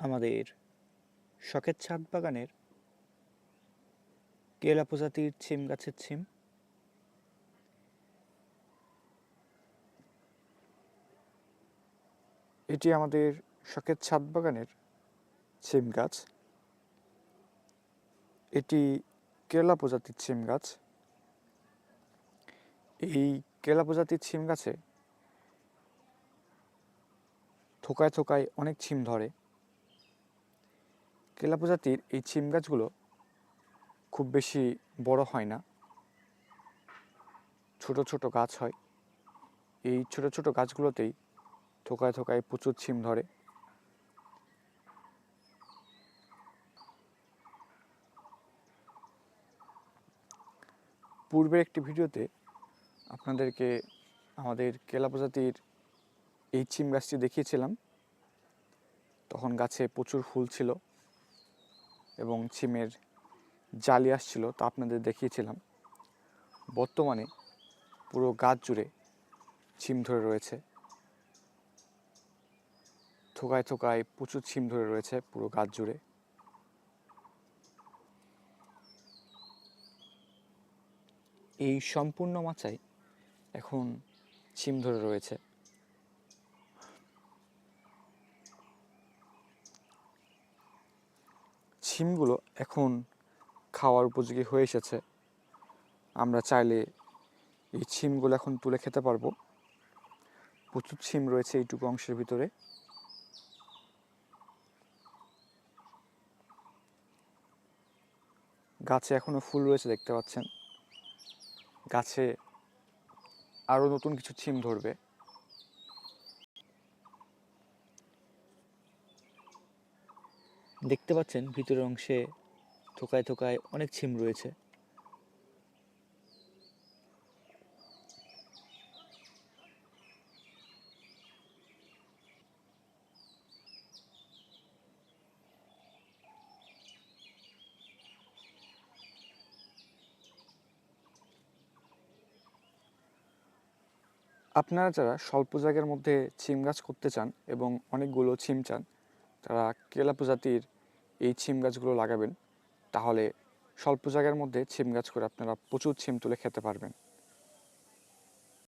আমাদের শখের ছাদ বাগানের কেলা প্রজাতির ছিম গাছের ছিম। এটি আমাদের শখের ছাদ বাগানের ছিম গাছ। এটি কেলা প্রজাতির ছিম গাছ। এই কেলা প্রজাতির ছিম গাছে থোকায় থোকায় অনেক ছিম ধরে। কেলা প্রজাতির এই ছিম গাছগুলো খুব বেশি বড় হয় না, ছোট ছোট গাছ হয়। এই ছোট ছোট গাছগুলোতেই থোকায় থোকায় প্রচুর ছিম ধরে। পূর্বের একটি ভিডিওতে আপনাদেরকে আমাদের কেলা প্রজাতির এই ছিম গাছটি দেখিয়েছিলাম। তখন গাছে প্রচুর ফুল ছিল এবং ছিমের জালি আসছিল, তা আপনাদের দেখিয়েছিলাম। বর্তমানে পুরো গাছ জুড়ে ছিম ধরে রয়েছে, থোকায় থোকায় প্রচুর ছিম ধরে রয়েছে পুরো গাছ জুড়ে। এই সম্পূর্ণ মাচায় এখন ছিম ধরে রয়েছে। ছিমগুলো এখন খাওয়ার উপযোগী হয়ে এসেছে। আমরা চাইলে এই ছিমগুলো এখন তুলে খেতে পারবো। প্রচুর ছিম রয়েছে এইটুকু অংশের ভিতরে। গাছে এখনো ফুল রয়েছে, দেখতে পাচ্ছেন। গাছে আরো নতুন কিছু ছিম ধরবে। দেখতে পাচ্ছেন ভিতরের অংশে থোকায় থোকায় অনেক ছিম রয়েছে। আপনারা যারা স্বল্প জায়গার মধ্যে ছিম গাছ করতে চান এবং অনেকগুলো ছিম চান, তারা কেলা প্রজাতির এই ছিম গাছগুলো লাগাবেন। তাহলে স্বল্প জায়গার মধ্যে ছিম গাছ করে আপনারা প্রচুর ছিম তুলে খেতে পারবেন।